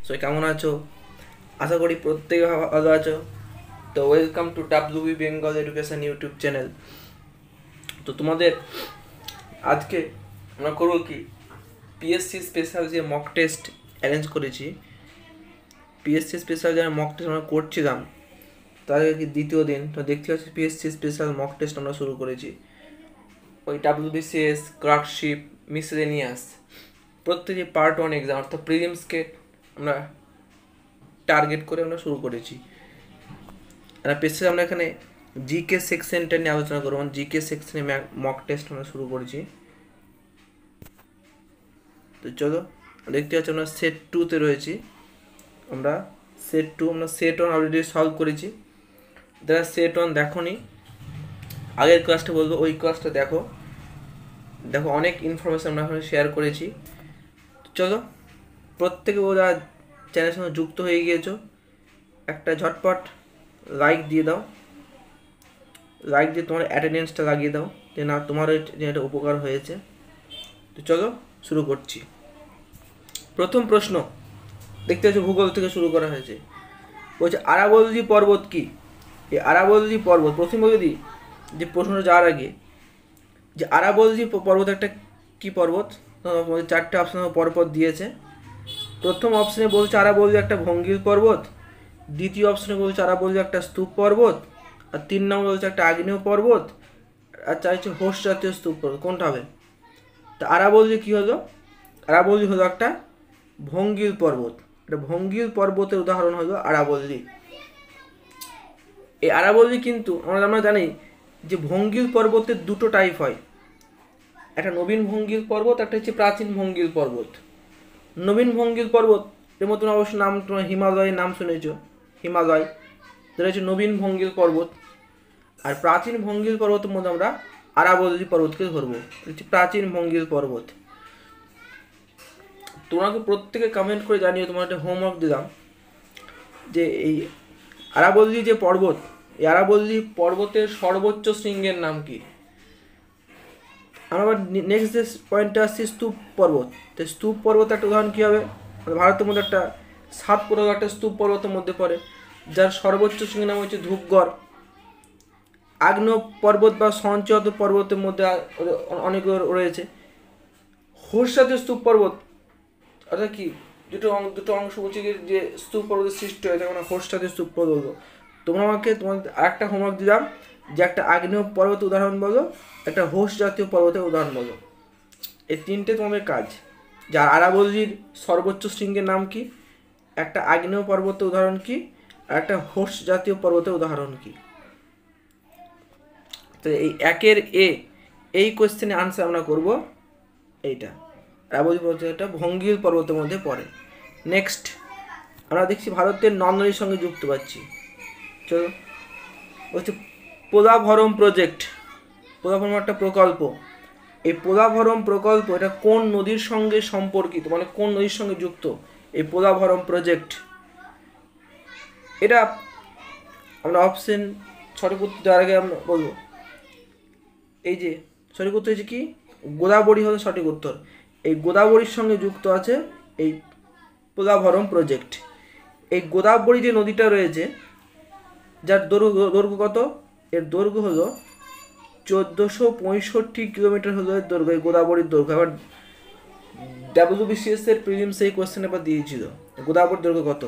So কেমন আছো? আশা করি প্রত্যেকে ভালো আছো। তো welcome to WB Bengal education YouTube channel. তো তোমাদের আজকে আমরা করবো কি, পিএসসি স্পেশাল যে মক টেস্ট অ্যারেঞ্জ করেছি, পিএসসি স্পেশাল যারা মক টেস্ট আমরা করছিলাম তাদের কি দ্বিতীয় দিন। তো দেখতে পাচ্ছি পিএসসি স্পেশাল মক টেস্ট আমরা শুরু করেছি। ওই ডাব্লিউবিসিএস, ক্লার্কশিপ, মিসেলেনিয়াস প্রত্যেকটি পার্ট 1 এক্সাম অর্থাৎ প্রিলিমসকে আমরা টার্গেট করে আমরা শুরু করেছি। আর স্পেশালি আমরা এখানে জিকে সেকশনটা নিয়ে আলোচনা করবো। জিকে সেকশনে মক টেস্ট আমরা শুরু করেছি। তো চলো, দেখতে পাচ্ছি আমরা সেট 2-তে রয়েছি। আমরা সেট 2, আমরা সেট 1 অলরেডি সলভ করেছি। যারা সেট 1 দেখোনি, আগের ক্লাসটা বলবো, ওই ক্লাসটা দেখো। অনেক ইনফরমেশন আমরা এখানে শেয়ার করেছি। চলো, প্রত্যেকে ওরা চ্যানেলের সঙ্গে যুক্ত হয়ে গিয়েছো, একটা ঝটপট লাইক দিয়ে দাও। লাইক দিয়ে তোমার অ্যাটেন্ডেন্সটা লাগিয়ে দাও যে না, তোমার এটা উপকার হয়েছে। তো চলো শুরু করছি। প্রথম প্রশ্ন দেখতে পাচ্ছ, ভূগোল থেকে শুরু করা হয়েছে। বলছে আরাবল্লী পর্বত কি? এই আরাবল্লী পর্বত, প্রথম বলে দিই যে প্রশ্নটা যাওয়ার আগে, যে আরাবল্লী পর্বত একটা কি পর্বত? চারটে অপশন পরপর দিয়েছে। প্রথম অপশনে বলছে আরাবল্লী একটা ভঙ্গিল পর্বত, দ্বিতীয় অপশনে বলছে আরাবল্লী একটা স্তূপ পর্বত, আর 3 নম্বর বলছে একটা আগ্নেয় পর্বত, আর 4 হচ্ছে হোস জাতীয় স্তূপ পর্বত। কোনটা হবে? তা আরাবল্লী কী হলো? আরাবল্লী হলো একটা ভঙ্গিল পর্বত। এটা ভঙ্গিল পর্বতের উদাহরণ হলো আরাবল্লী। এই আরাবল্লী কিন্তু আমরা জানি যে ভঙ্গিল পর্বতের দুটো টাইপ হয়, একটা নবীন ভঙ্গিল পর্বত, একটা হচ্ছে প্রাচীন ভঙ্গিল পর্বত। নবীন ভঙ্গিল পর্বত এর মধ্যে অবশ্য নাম, তোমার হিমালয়ের নাম শুনেছ, হিমালয়, যেটা হচ্ছে নবীন ভঙ্গিল পর্বত। আর প্রাচীন ভঙ্গিল পর্বতের মধ্যে আমরা আরাবল্লী পর্বতকে ধরবো, হচ্ছে প্রাচীন ভঙ্গিল পর্বত। তোমাকে প্রত্যেকে কমেন্ট করে জানিও, তোমার একটা হোমওয়ার্ক দিলাম যে এই আরাবল্লী যে পর্বত, এই আরাবল্লী পর্বতের সর্বোচ্চ শৃঙ্গের নাম কি? আমরা নেক্সট যে পয়েন্টটা আসছি স্তূপ পর্বত। তো স্তূপ পর্বত একটা উদাহরণ কী হবে? ভারতের মধ্যে একটা 7 পর্বত একটা স্তূপ পর্বতের মধ্যে পড়ে, যার সর্বোচ্চ শৃঙ্গের নাম হচ্ছে ধূপগড়। আগ্নেয় পর্বত বা সঞ্চয়ত পর্বতের মধ্যে অনেকগুলো রয়েছে। হোস জাতীয় স্তূপ পর্বত অর্থাৎ কি, দুটো অংশ বলছে যে স্তূপ পর্বতের সৃষ্টি হয়, তখন হোস জাতীয় স্তূপ পর্বত। তোমার আরেকটা হোমওয়ার্ক দিলাম যে একটা আগ্নেয় পর্বতের উদাহরণ বলো, একটা হোস জাতীয় পর্বতের উদাহরণ বলো। এই 3টে তোমাদের কাজ। যার আরাবল্লীর সর্বোচ্চ শৃঙ্গের নাম কি, একটা আগ্নেয় পর্বতের উদাহরণ কি, আর একটা হোস জাতীয় পর্বতের উদাহরণ কি। তো এই 1-এর এ, এই কোয়েশ্চেনের আনসার আমরা করব এইটা। আরাবল্লী পর্বত একটা ভঙ্গিল পর্বতের মধ্যে পড়ে। নেক্সট আমরা দেখছি ভারতের নদ-নদীর সঙ্গে যুক্ত পাচ্ছি। চলো, বলছে পোলাভরম প্রজেক্ট। পোলাভরম একটা প্রকল্প। এই পোলাভরম প্রকল্প এটা কোন নদীর সঙ্গে সম্পর্কিত, মানে কোন নদীর সঙ্গে যুক্ত এই পোলাভরম প্রজেক্ট? এটা আমরা অপশন সঠিক উত্তর দেওয়ার আগে আমরা বলবো, এই যে সঠিক উত্তর হচ্ছে কি, গোদাবরী হলো সঠিক উত্তর। এই গোদাবরীর সঙ্গে যুক্ত আছে এই পোলাভরম প্রজেক্ট। এই গোদাবরী যে নদীটা রয়েছে, যার দৈর্ঘ্য কত? এর দৈর্ঘ্য হলো 1465 কিলোমিটার হলো এর দৈর্ঘ্য, এই গোদাবরীর দৈর্ঘ্য। আবার ডাব্লিউবিসিএস এর প্রিলিমস এই কোয়েশ্চেন পেপার দিয়েছিল গোদাবরীর দৈর্ঘ্য কত।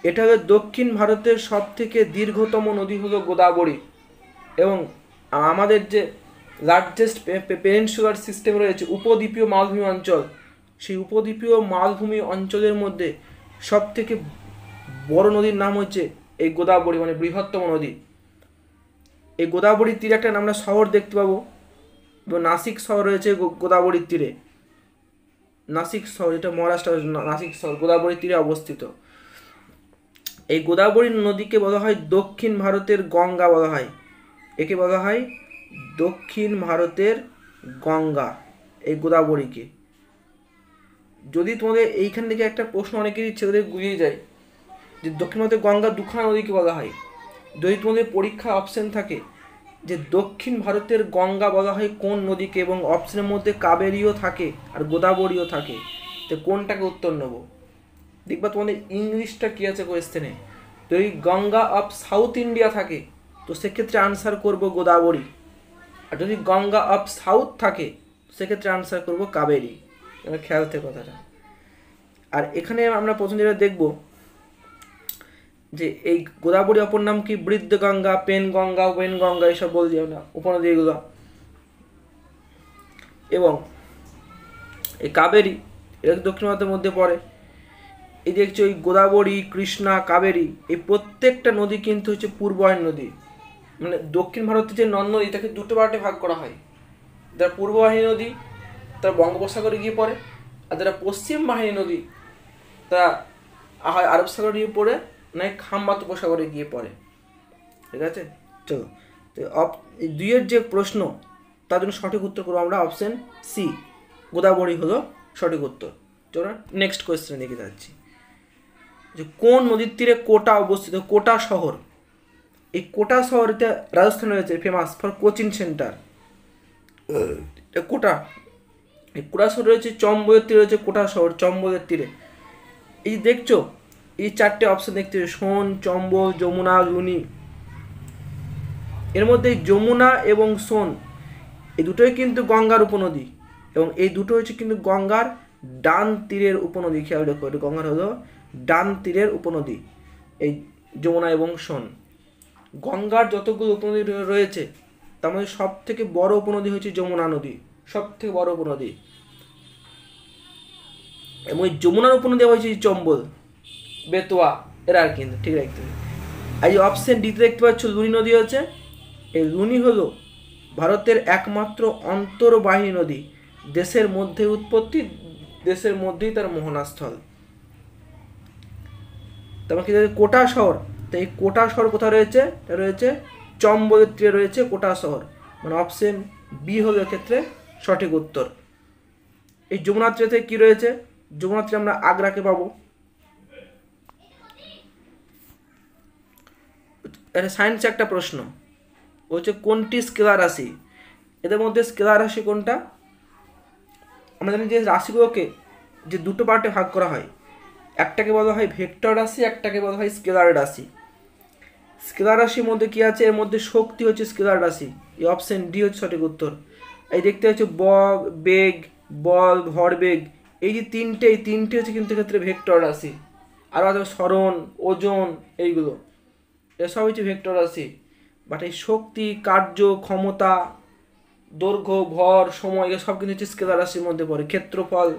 এটা হলো দক্ষিণ ভারতের সব থেকে দীর্ঘতম নদী হলো গোদাবরী, এবং আমাদের যে লার্জেস্ট পেনিনসুলার সিস্টেম রয়েছে, উপদ্বীপীয় মালভূমি অঞ্চল, সেই উপদ্বীপীয় মালভূমি অঞ্চলের মধ্যে সব থেকে বড় নদীর নাম হচ্ছে এই গোদাবরী, মানে বৃহত্তম নদী। এই গোদাবরীর তীরে একটা আমরা শহর দেখতে পাবো, এবং নাসিক শহর রয়েছে গোদাবরীর তীরে। নাসিক শহর, এটা মহারাষ্ট্র, নাসিক শহর গোদাবরীর তীরে অবস্থিত। এই গোদাবরী নদীকে বলা হয় দক্ষিণ ভারতের গঙ্গা বলা হয়। একে বলা হয় দক্ষিণ ভারতের গঙ্গা, এই গোদাবরীকে। যদি তোমাদের এইখান থেকে একটা প্রশ্ন অনেকেরই ছেলেদের গুলিয়ে যায় যে দক্ষিণ ভারতের গঙ্গা দুখানা নদীকে বলা হয়, যদি তোমাদের পরীক্ষা অপশন থাকে যে দক্ষিণ ভারতের গঙ্গা বলা হয় কোন নদীকে, এবং অপশনের মধ্যে কাবেরীও থাকে আর গোদাবরীও থাকে, তো কোনটাকে উত্তর নেব? দেখবা তোমাদের ইংলিশটা কী আছে কোয়েশ্চেনে, যদি গঙ্গা অফ সাউথ ইন্ডিয়া থাকে তো সেক্ষেত্রে আনসার করব গোদাবরী, আর যদি গঙ্গা অফ সাউথ থাকে সেক্ষেত্রে আনসার করব কাবেরী। খেয়াল থেকে কথাটা। আর এখানে আমরা প্রথম যেটা দেখব যে এই গোদাবরী অপর নাম কি বৃদ্ধ গঙ্গা, পেন গঙ্গা, ওয়েন গঙ্গা, এইসব বলছি আমরা উপনদী এগুলো। এবং এই কাবেরী এটা দক্ষিণ ভারতের মধ্যে পড়ে। এই দেখছি ওই গোদাবরী, কৃষ্ণা, কাবেরী এই প্রত্যেকটা নদী কিন্তু হচ্ছে পূর্বায়ন নদী। মানে দক্ষিণ ভারতের যে নদ নদী তাকে দুটো পার্টে ভাগ করা হয়, যারা পূর্ববাহিনী নদী তারা বঙ্গোপসাগরে গিয়ে পড়ে, আর যারা পশ্চিম বাহিনী নদী তারা হয় আরব সাগরে গিয়ে পড়ে, নয় খাম্বাত উপসাগরে গিয়ে পড়ে। ঠিক আছে, চলো তো এই দুইয়ের যে প্রশ্ন তার জন্য সঠিক উত্তর করবো আমরা অপশন সি, গোদাবরী হলো সঠিক উত্তর। চলো নেক্সট কোয়েশ্চেনে দেখে যাচ্ছি যে কোন নদীর তীরে কোটা অবস্থিত। কোটা শহর, এই কোটা শহরটা রাজস্থানে রয়েছে, ফেমাস ফর কোচিং সেন্টার। কোটা, এই কোটা শহর রয়েছে চম্বলের তীরে, রয়েছে কোটা শহর চম্বলের তীরে। এই দেখছো এই চারটে অপশন দেখতে, সোন, চম্বল, যমুনা, লুনি। এর মধ্যে যমুনা এবং সোন এই দুটোই কিন্তু গঙ্গার উপনদী, এবং এই দুটো হচ্ছে কিন্তু গঙ্গার ডান তীরের উপনদী। খেয়াল দেখো, এটা গঙ্গার হলো ডান তীরের উপনদী এই যমুনা এবং সোন। গঙ্গার যতগুলো উপনদী রয়েছে তার মধ্যে সব থেকে বড় উপনদী হচ্ছে যমুনা নদী, সব থেকে বড় উপনদী। এবং এই যমুনার উপনদী হচ্ছে চম্বল, বেতোয়া, এরা আর কিন্তু ঠিক রাখতে হবে। এই অপশন ডিতে দেখতে পাচ্ছ লুনি নদী হচ্ছে, এই লুনি হলো ভারতের একমাত্র অন্তর্বাহিনী নদী, দেশের মধ্যে উৎপত্তি, দেশের মধ্যেই তার মোহনাস্থল। তারপর কি কোটা শহর, তো এই কোটা শহর কোথায় রয়েছে, রয়েছে চম্বলের তীরে রয়েছে কোটা শহর, মানে অপশন বি হলো এক্ষেত্রে সঠিক উত্তর। এই যমুনা তীরে কি রয়েছে, যমুনা তীরে আমরা আগ্রাকে পাবো। এটা সায়েন্সে একটা প্রশ্ন হচ্ছে কোনটি স্কেলার রাশি। এদের মধ্যে স্কেলার রাশি কোনটা, আমরা জানি যে রাশিগুলোকে যে দুটো পার্টে ভাগ করা হয়, একটাকে বলা হয় ভেক্টর রাশি, একটাকে বলা হয় স্কেলার রাশি। স্কেলার রাশির মধ্যে কি আছে, এর মধ্যে শক্তি হচ্ছে স্কেলার রাশি, এই অপশন ডি হচ্ছে সঠিক উত্তর। এই দেখতে হচ্ছে বেগ, বল, ভরবেগ, এই যে তিনটে, এই তিনটে হচ্ছে কিন্তু ক্ষেত্রে ভেক্টর রাশি। আরও আছে স্মরণ, ওজন, এইগুলো এসব হচ্ছে ভেক্টর রাশি। বাট এই শক্তি, কার্য, ক্ষমতা, দৈর্ঘ্য, ভর, সময় এগুলো সব কিন্তু হচ্ছে স্কেলার রাশির মধ্যে পড়ে। ক্ষেত্রফল।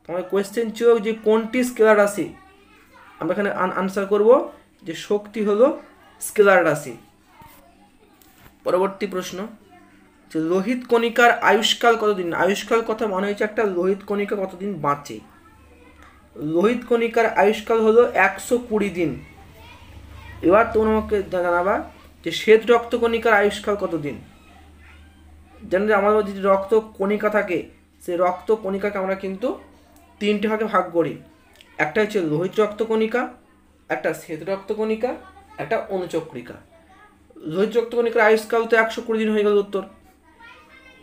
তোমার কোয়েশ্চেন ছিল যে কোনটি স্কেলার রাশি, আমরা এখানে আনসার করব যে শক্তি হলো স্কেলার রাশি। পরবর্তী প্রশ্ন যে লোহিত কণিকার আয়ুষ্কাল কতদিন। আয়ুষ্কাল কথা মনে হয়েছে একটা লোহিত কণিকা কতদিন বাঁচে। লোহিত কণিকার আয়ুষ্কাল হলো 120 দিন। এবার তোমরা আমাকে জানাবা যে শ্বেত রক্ত কণিকার আয়ুষ্কাল কতদিন। যেন আমাদের মধ্যে যে রক্ত কণিকা থাকে, সেই রক্ত কণিকাকে আমরা কিন্তু তিনটে ভাগে ভাগ করি। একটা হচ্ছে লোহিত রক্ত কণিকা, একটা শ্বেত রক্ত কণিকা, একটা অনুচক্রিকা। লোহিত রক্ত কণিকার আয়ুষ্কাল তো 120 দিন হয়ে গেল উত্তর।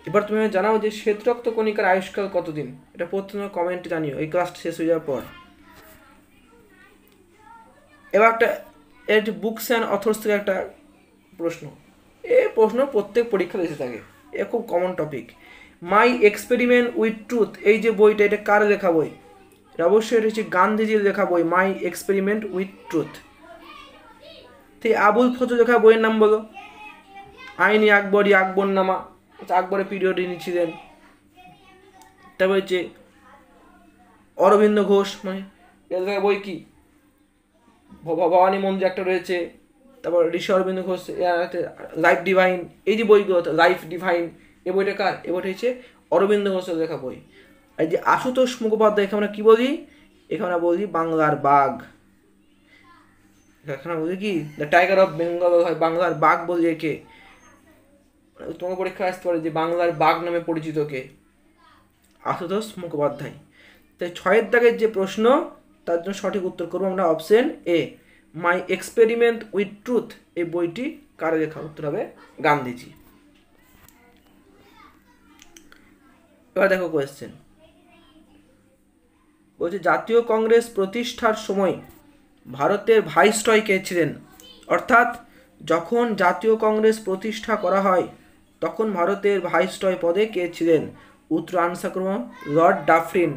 এবার তুমি জানাও যে শ্বেত রক্ত কণিকার আয়ুষ্কাল কতদিন, এটা প্রথমে কমেন্টে জানিও এই ক্লাসটা শেষ হয়ে যাওয়ার পর। এবার একটা এর বুকস অ্যান্ড অথর্স থেকে একটা প্রশ্ন, এই প্রশ্ন প্রত্যেক পরীক্ষাতে এসে থাকে, এ খুব common topic. My experiment with truth, এই যে বইটা, এটা কার লেখা বই, এটা অবশ্যই এটা হচ্ছে গান্ধীজির লেখা বই, মাই এক্সপেরিমেন্ট উইথ ট্রুথ। তো আবুল ফজল লেখা বইয়ের নাম বলো। আইনি আকবরী, আকবরনামা, আকবরের পিরিয়ডে নিয়েছিলেন। তারপর হচ্ছে অরবিন্দ ঘোষ, মানে এর লেখা বই কি, ভবানী মন্দির একটা রয়েছে। তারপর ঋষি অরবিন্দ ঘোষ লাইফ ডিভাইন, এই যে বইগুলো লাইফ ডিভাইন, এই বইটা কার, এই বইটা হচ্ছে অরবিন্দ ঘোষের লেখা বই। আর যে আশুতোষ মুখোপাধ্যায়, এখানে আমরা কী বলি, এখানে আমরা বলি বাংলার বাঘ। এখানে বলি কি দ্য টাইগার অফ বেঙ্গল হয়, বাংলার বাঘ বলি একে। তোমার পরীক্ষা আসতে পারে যে বাংলার বাঘ নামে পরিচিত কে, আশুতোষ মুখোপাধ্যায়। তাই 6 দাগের যে প্রশ্ন তার জন্য সঠিক উত্তর করবো আমরা option A, my experiment with truth. এই বইটি কার লেখা, উত্তর হবে গান্ধীজি। এবার দেখো কোয়েশ্চেন, বলছে জাতীয় কংগ্রেস প্রতিষ্ঠার সময় ভারতের ভাইসরয় কে ছিলেন? অর্থাৎ যখন জাতীয় কংগ্রেস প্রতিষ্ঠা করা হয় তখন ভারতের ভাইসরয় পদে কে ছিলেন? উত্তর আনসার করব লর্ড ডাফরিন।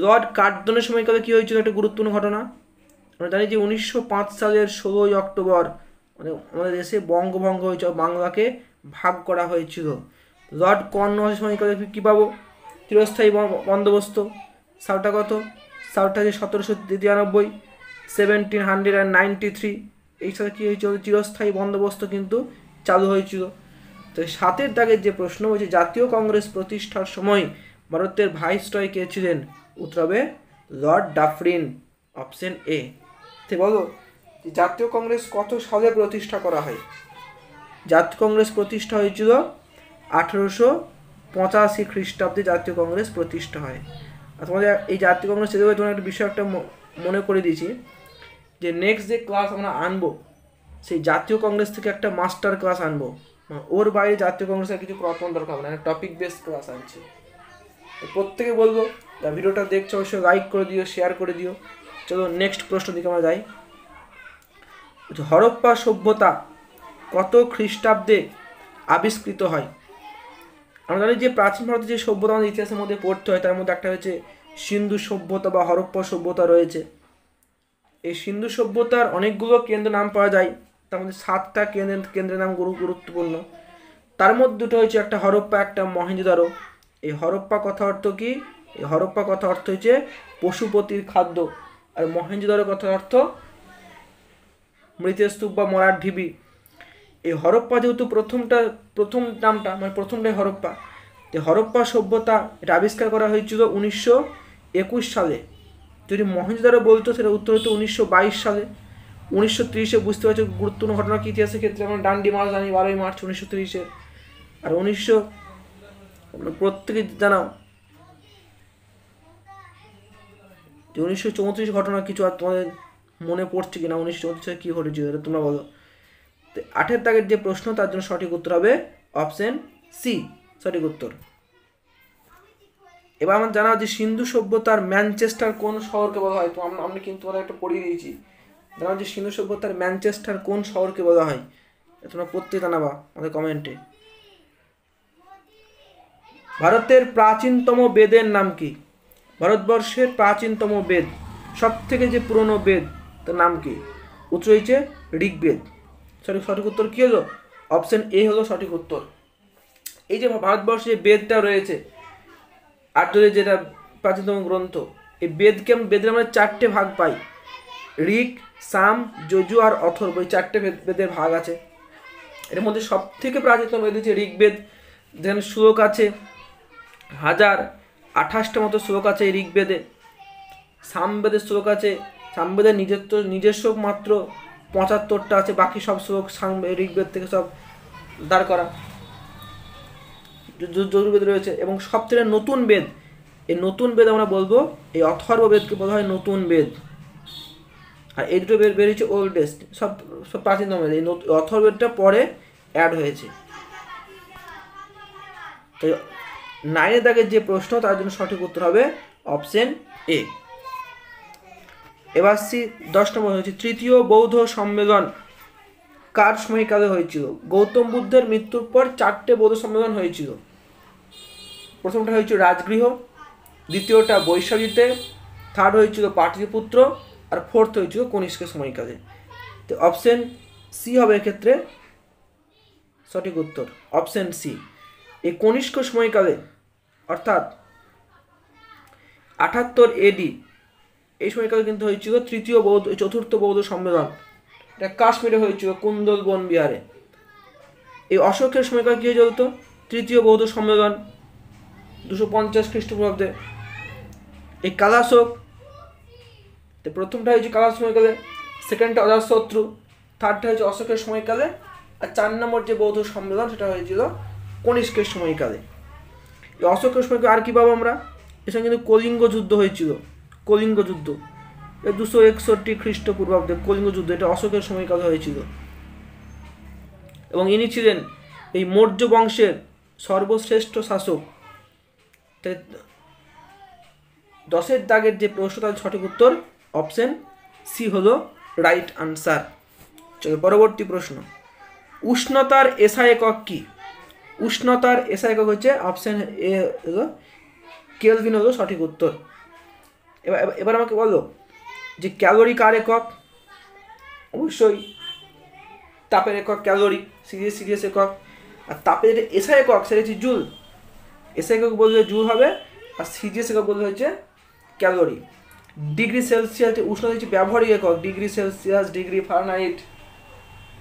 লর্ড কার্জনের সময়কালে কী হয়েছিল? একটা গুরুত্বপূর্ণ ঘটনা আমরা জানি যে 1905 সালের 16 অক্টোবর মানে আমাদের দেশে বঙ্গভঙ্গ হয়েছিল, বাংলাকে ভাগ করা হয়েছিল। লর্ড কর্নওয়ালিসের সময়কালে কী পাবো? চিরস্থায়ী বন্দোবস্ত। সালটা কত? সালটা যে 1793, 1793। এই সালে কী হয়েছিল? চিরস্থায়ী বন্দোবস্ত কিন্তু চালু হয়েছিল। তো 7-এর দাগের যে প্রশ্ন হচ্ছে জাতীয় কংগ্রেস প্রতিষ্ঠার সময় ভারতের ভাইসরয় কে ছিলেন? উত্তর হবে লর্ড ডাফরিন, অপশন এ। তো বলো জাতীয় কংগ্রেস কত সালে প্রতিষ্ঠা করা হয়? জাতীয় কংগ্রেস প্রতিষ্ঠা হয়েছিল 1885 খ্রিস্টাব্দে জাতীয় কংগ্রেস প্রতিষ্ঠা হয়। আর তোমাদের এই জাতীয় কংগ্রেস এদের তোমার একটা বিষয় একটা মনে করে দিয়েছি যে নেক্সট যে ক্লাস আমরা আনবো সেই জাতীয় কংগ্রেস থেকে একটা মাস্টার ক্লাস আনবো, ওর বাইরে জাতীয় কংগ্রেসের কিছু পড়াশোনার দরকার হবে না, টপিক বেস ক্লাস আনছি। প্রত্যেকে বলবো যা ভিডিওটা দেখছো অবশ্যই লাইক করে দিও, শেয়ার করে দিও। চলো নেক্সট প্রশ্ন দিকে আমরা যাই। হরপ্পা সভ্যতা কত খ্রিস্টাব্দে আবিষ্কৃত হয়? আমরা জানি যে প্রাচীন ভারতের যে সভ্যতা আমাদের ইতিহাসের মধ্যে পড়তে হয় তার মধ্যে একটা হচ্ছে সিন্ধু সভ্যতা বা হরপ্পা সভ্যতা রয়েছে। এই সিন্ধু সভ্যতার অনেকগুলো কেন্দ্র নাম পাওয়া যায়, তার মধ্যে 7টা কেন্দ্রের নাম গুরুত্বপূর্ণ। তার মধ্যে দুটো হচ্ছে একটা হরপ্পা, একটা মহেঞ্জোদারো। এই হরপ্পা কথা অর্থ কি? এই হরপ্পা কথা অর্থ হচ্ছে পশুপতির খাদ্য, আর মহেঞ্জোদারো কথা অর্থ মৃতের স্তূপ বা মরার ঢিবি। এই হরপ্পা যেহেতু প্রথম নামটা মানে প্রথমটাই হরপ্পা, তো হরপ্পা সভ্যতা এটা আবিষ্কার করা হয়েছিল 1921 সালে। যদি মহেঞ্জোদারো বলতো সেটা উত্তর হতো 1922 সালে। 1930-এ বুঝতে পারছো গুরুত্বপূর্ণ ঘটনা কি ইতিহাসের ক্ষেত্রে? আমরা ডান্ডি মার্চ জানি 12ই মার্চ 1930-এর। আর প্রত্যেকে জানাও যে 1934 ঘটনা কিছু আর তোমাদের মনে পড়ছে কিনা? 1934-এ কী ঘটেছিল এটা তোমরা বলো। তো 8-এর দাগের যে প্রশ্ন তার জন্য সঠিক উত্তর হবে অপশন সি, সঠিক উত্তর। এবার আমরা জানা যে সিন্ধু সভ্যতার ম্যানচেস্টার কোন শহরকে বলা হয়? তো আমরা কিন্তু তোমাদের একটা পড়িয়ে দিয়েছি। জানা যে সিন্ধু সভ্যতার ম্যানচেস্টার কোন শহরকে বলা হয়? তোমরা প্রত্যেকে জানাবা আমাদের কমেন্টে। ভারতের প্রাচীনতম বেদের নাম কি? ভারতবর্ষের প্রাচীনতম বেদ, সব থেকে যে পুরনো বেদ তার নাম কি? উত্তর হয়েছে ঋগ্বেদ। সঠিক উত্তর কি হলো? অপশন এ হলো সঠিক উত্তর। এই যে ভারতবর্ষে যে বেদটা রয়েছে আর্যদের যেটা প্রাচীনতম গ্রন্থ, এই বেদের আমরা 4টে ভাগ পাই। ঋক, সাম, যজু আর অথর্ব, এই 4টে বেদের ভাগ আছে। এর মধ্যে সব থেকে প্রাচীনতম বেদ হচ্ছে ঋগ্বেদ, যেখানে শ্লোক আছে 1028টা মতো শ্লোক আছে এই ঋগ্বেদে। সামবেদের শ্লোক আছে, সামবেদের নিজস্ব মাত্র 75টা আছে, বাকি সব শ্লোক ঋগ্বেদ থেকে সব দাঁড় করা। যজুর্বেদ রয়েছে এবং সব থেকে নতুন বেদ, এই নতুন বেদ আমরা বলবো এই অথর্ব বেদকে বলা হয় নতুন বেদ। আর এই দুটো বেদ হচ্ছে ওল্ডেস্ট, সব প্রাচীনতম বেদ। এই অথর্ব বেদটা পরে অ্যাড হয়েছে। তো 9-এর দাগের যে প্রশ্ন তার জন্য সঠিক উত্তর হবে অপশন এ। এবার 10 নম্বর হচ্ছে তৃতীয় বৌদ্ধ সম্মেলন কার সময়কালে হয়েছিল? গৌতম বুদ্ধের মৃত্যুর পর 4টে বৌদ্ধ সম্মেলন হয়েছিল। প্রথমটা হয়েছিল রাজগৃহ, দ্বিতীয়টা বৈশালীতে, থার্ড হয়েছিল পাটলিপুত্র, আর ফোর্থ হয়েছিল কনিষ্কের সময়কালে। তো অপশন সি হবে এক্ষেত্রে সঠিক উত্তর, অপশন সি। এই কনিষ্ক সময়কালে অর্থাৎ 78 AD এই সময়কালে কিন্তু হয়েছিল চতুর্থ বৌদ্ধ সম্মেলন। এটা কাশ্মীরে হয়েছিল কুন্দল বন বিহারে। এই অশোকের সময়কাল কী হয়ে চলতো? তৃতীয় বৌদ্ধ সম্মেলন 250 খ্রিস্টপূর্বাব্দে। এই কালাশোক, প্রথমটা হয়েছে কালাশোক সময়কালে, সেকেন্ডটা অজাতশত্রু, থার্ডটা হয়েছে অশোকের সময়কালে, আর 4 নম্বর যে বৌদ্ধ সম্মেলন সেটা হয়েছিল কনিষ্কের সময়কালে। এই অশোকের সময়কালে আর কী পাবো আমরা? এর সঙ্গে কিন্তু কলিঙ্গ যুদ্ধ হয়েছিল, কলিঙ্গ যুদ্ধ 261 খ্রিস্টপূর্বাব্দে কলিঙ্গ যুদ্ধ, এটা অশোকের সময়কালে হয়েছিল। এবং ইনি ছিলেন এই মৌর্য বংশের সর্বশ্রেষ্ঠ শাসক। 10-এর দাগের যে প্রশ্ন তার সঠিক উত্তর অপশন সি হলো রাইট আনসার। চলো পরবর্তী প্রশ্ন, উষ্ণতার এসআই একক কি? উষ্ণতার এসআই একক হচ্ছে অপশন এ হলো কেলভিন হলো সঠিক উত্তর। এবার আমাকে বলো যে ক্যালোরি কার একক? অবশ্যই তাপের একক ক্যালোরি, সিরিয়াস একক। আর তাপের এসআই একক সেটা হচ্ছে জুল। এসআই একক বললে জুল হবে, আর সিজিএস একক বললে হচ্ছে ক্যালোরি। ডিগ্রি সেলসিয়াস উষ্ণতা হচ্ছে ব্যবহারিক একক, ডিগ্রি সেলসিয়াস, ডিগ্রি ফারেনহাইট।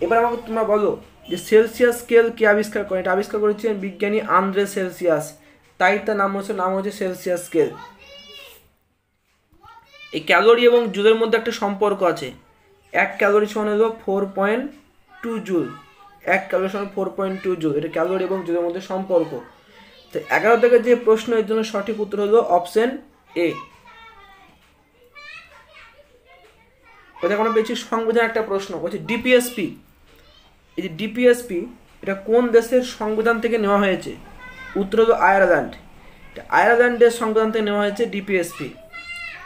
এবার আমাকে তোমরা বলো যে সেলসিয়াস স্কেল কে আবিষ্কার করে? এটা আবিষ্কার করেছেন বিজ্ঞানী আন্দ্রে সেলসিয়াস, তাই তার নাম হচ্ছে সেলসিয়াস স্কেল। এই ক্যালোরি এবং জুলের মধ্যে একটা সম্পর্ক আছে। 1 ক্যালোরি সমান হলো 4.2 জুল। 1 ক্যালোরি সমান 4.2 জুল। এটা ক্যালোরি এবং জুলের মধ্যে সম্পর্ক। তো 11 থেকে যে প্রশ্ন, এর জন্য সঠিক উত্তর হলো অপশন এ। আমরা পেয়েছি সংবিধান একটা প্রশ্ন, বলছে ডিপিএসপি। এই যে ডিপিএসপি এটা কোন দেশের সংবিধান থেকে নেওয়া হয়েছে? উত্তর হলো আয়ারল্যান্ড। আয়ারল্যান্ডের সংবিধান থেকে নেওয়া হয়েছে ডিপিএসপি।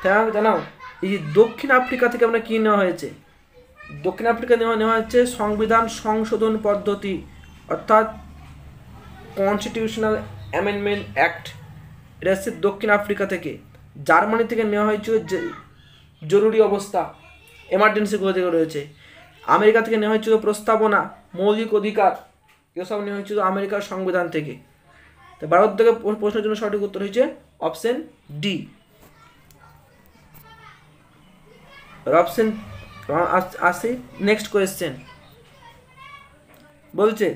তাই আমাকে জানাও এই যে দক্ষিণ আফ্রিকা থেকে আমরা কী নেওয়া হয়েছে? দক্ষিণ আফ্রিকা নেওয়া হচ্ছে সংবিধান সংশোধন পদ্ধতি, অর্থাৎ কনস্টিটিউশনাল অ্যামেন্ডমেন্ট অ্যাক্ট। এটা হচ্ছে দক্ষিণ আফ্রিকা থেকে। জার্মানি থেকে নেওয়া হয়েছিল জরুরি অবস্থা, এমার্জেন্সিগুলো থেকে রয়েছে। আমেরিকা থেকে নেওয়া হয়েছিল প্রস্তাবনা, মৌলিক অধিকার। এসব নেওয়া হয়েছিল আমেরিকার সংবিধান থেকে। তো ভারত থেকে প্রশ্নের জন্য সঠিক উত্তর হয়েছে অপশন ডি। অপশন আসি নেক্সট কোয়েশ্চেন, বলছে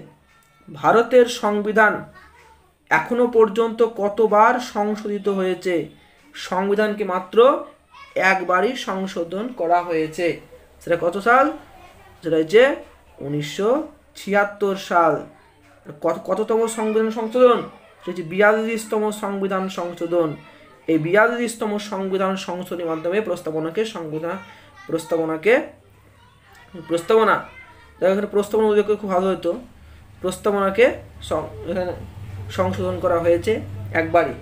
ভারতের সংবিধান এখনো পর্যন্ত কতবার সংশোধিত হয়েছে? সংবিধানকে মাত্র একবারই সংশোধন করা হয়েছে। সেটা কত সাল? সেটা হচ্ছে 1976 সাল। কততম সংবিধান সংশোধন? সেটা হচ্ছে 42তম সংবিধান সংশোধন। এই 42তম সংবিধান সংশোধনের মাধ্যমে প্রস্তাবনা এখানে প্রস্তাবনা উল্লেখ খুব ভালো হতো। প্রস্তাবনাকে এখানে সংশোধন করা হয়েছে একবারই,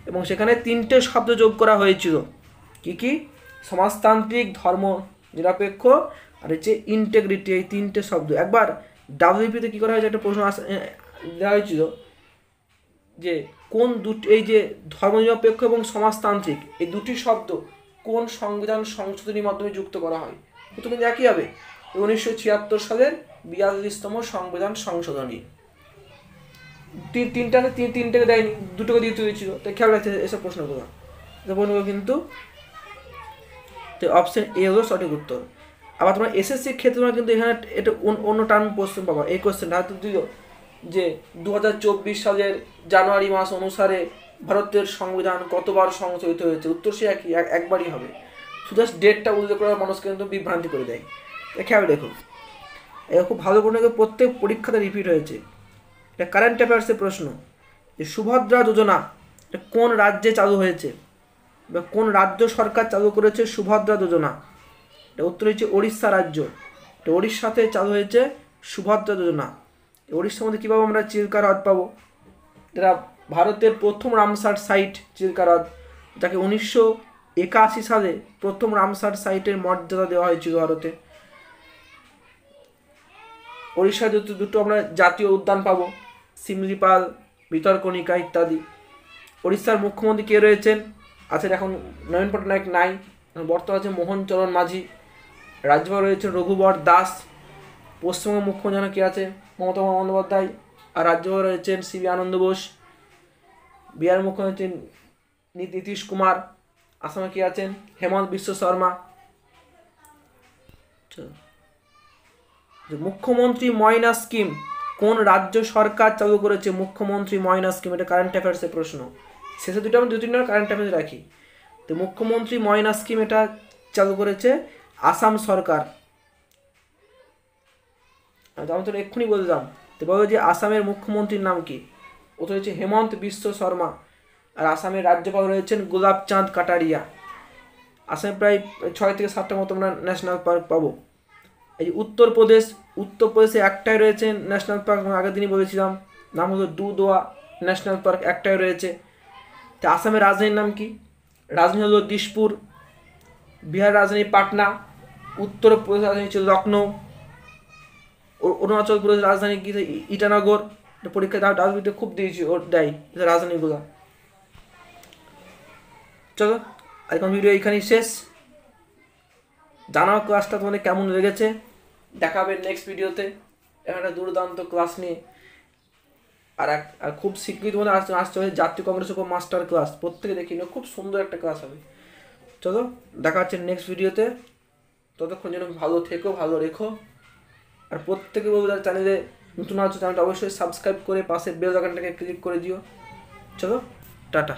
এবং সেখানে 3টে শব্দ যোগ করা হয়েছিল। কি? সমাজতান্ত্রিক, ধর্ম নিরপেক্ষ, আর হচ্ছে ইন্টেগ্রিটি। এই 3টে শব্দ একবার ডাব্লিউপিতে কী করা হয়েছে, একটা প্রশ্ন দেওয়া হয়েছিল যে কোন দুটি, এই যে ধর্মনিরপেক্ষ এবং সমাজতান্ত্রিক এই দুটি শব্দ কোন সংবিধান সংশোধনীর মাধ্যমে যুক্ত করা হয়? তো কিন্তু একই হবে, 1976 সালের 42তম সংবিধান সংশোধনী। তিনটাকে দেয়নি, দুটোকে দিতে হয়েছিল। তাই খেয়াল রাখতে এসব প্রশ্নগুলো কিন্তু অপশন এ হলো সঠিক উত্তর। আবার তোমরা এসএসসির ক্ষেত্রে তোমরা কিন্তু এখানে এটা অন্য টার্ম কোশ্চেন পাবা। এই কোশ্চেনটা হয়তো দিল যে 2024 সালের জানুয়ারি মাস অনুসারে ভারতের সংবিধান কতবার সংশোধিত হয়েছে? উত্তর সে একবারই হবে। শুধু ডেটটা উল্লেখ করার মানুষকে কিন্তু বিভ্রান্তি করে দেয়। খেয়াল দেখো, এটা খুব ভালো প্রশ্ন, প্রত্যেক পরীক্ষাতে রিপিট হয়েছে। এটা কারেন্ট অ্যাফেয়ার্সের প্রশ্ন যে সুভদ্রা যোজনা এটা কোন রাজ্যে চালু হয়েছে, বা কোন রাজ্য সরকার চালু করেছে সুভদ্রা যোজনা? এটা উত্তর হচ্ছে ওড়িশা রাজ্য। এটা ওড়িশাতে চালু হয়েছে সুভদ্রা যোজনা। ওড়িশার মধ্যে কী পাবো আমরা? চিল্কা হ্রদ পাবো। এটা ভারতের প্রথম রামসার সাইট চিল্কা হ্রদ, যাকে 1981 সালে প্রথম রামসার সাইটের মর্যাদা দেওয়া হয়েছিল ভারতে। ওড়িশার দুটো আমরা জাতীয় উদ্যান পাবো, শিমলিপাল, ভিতরকণিকা ইত্যাদি। ওড়িশার মুখ্যমন্ত্রী কে রয়েছেন? আছেন এখন নবীন পট্টনায়ক নাই, বর্তমানে আছে মোহনচরণ মাঝি। রাজ্যপাল রয়েছেন রঘুবর দাস। পশ্চিমবঙ্গের মুখ্যমন্ত্রী কে আছে? মমতা বন্দ্যোপাধ্যায়। আর রাজ্যপাল রয়েছেন সিবি আনন্দ বোস। বিহার মুখ্যমন্ত্রী নীতিশ কুমার। আসামে কে আছেন? হেমন্ত বিশ্ব শর্মা। মুখ্যমন্ত্রী ময়না স্কিম কোন রাজ্য সরকার চালু করেছে? মুখ্যমন্ত্রী ময়না স্কিম, এটা কারেন্ট অ্যাফেয়ার্সের প্রশ্ন। শেষে দুটো আমি 2-3 কারেন্ট অ্যাফেয়ার্স রাখি। তো মুখ্যমন্ত্রী ময়না স্কিম এটা চালু করেছে আসাম সরকার। আমি তো এক্ষুনি বললাম। তো বলো যে আসামের মুখ্যমন্ত্রীর নাম কি? ওটা হচ্ছে হেমন্ত বিশ্ব শর্মা। আর আসামের রাজ্যপাল রয়েছেন গোলাপ চাঁদ কাটারিয়া। আসামে প্রায় 6 থেকে 7টা মতো আমরা ন্যাশনাল পার্ক পাবো। এই উত্তরপ্রদেশে একটাই রয়েছে ন্যাশনাল পার্ক, আগের দিনই বলেছিলাম, নাম হলো দুধওয়া ন্যাশনাল পার্ক, একটাই রয়েছে। তো আসামের রাজধানীর নাম কি? রাজধানী হলো দিশপুর, বিহার রাজধানী পাটনা, উত্তরপ্রদেশ রাজধানী ছিল লখনৌ, অরুণাচল প্রদেশ রাজধানী কি ইটানগর। পরীক্ষা ডাব্লিউবিতে খুব দিয়েছি ওর দেয় রাজধানীগুলো। চলো এখন ভিডিও এইখানেই শেষ। জানাও ক্লাসটা তোমাদের কেমন লেগেছে, দেখাবে নেক্সট ভিডিওতে একটা দুর্দান্ত ক্লাস নিয়ে। আর খুব শীঘ্রই তোমাদের আসতে হবে জাতীয় কংগ্রেস মাস্টার ক্লাস, প্রত্যেকে দেখি না, খুব সুন্দর একটা ক্লাস হবে। চলো দেখা হচ্ছে নেক্সট ভিডিওতে, ততক্ষণ যেন ভালো থেকো, ভালো রেখো। আর প্রত্যেকে বলবো যারা চ্যানেলে নতুন আছে চ্যানেলটা অবশ্যই সাবস্ক্রাইব করে পাশে বেল আইকনটাকে ক্লিক করে দিও। চলো টাটা।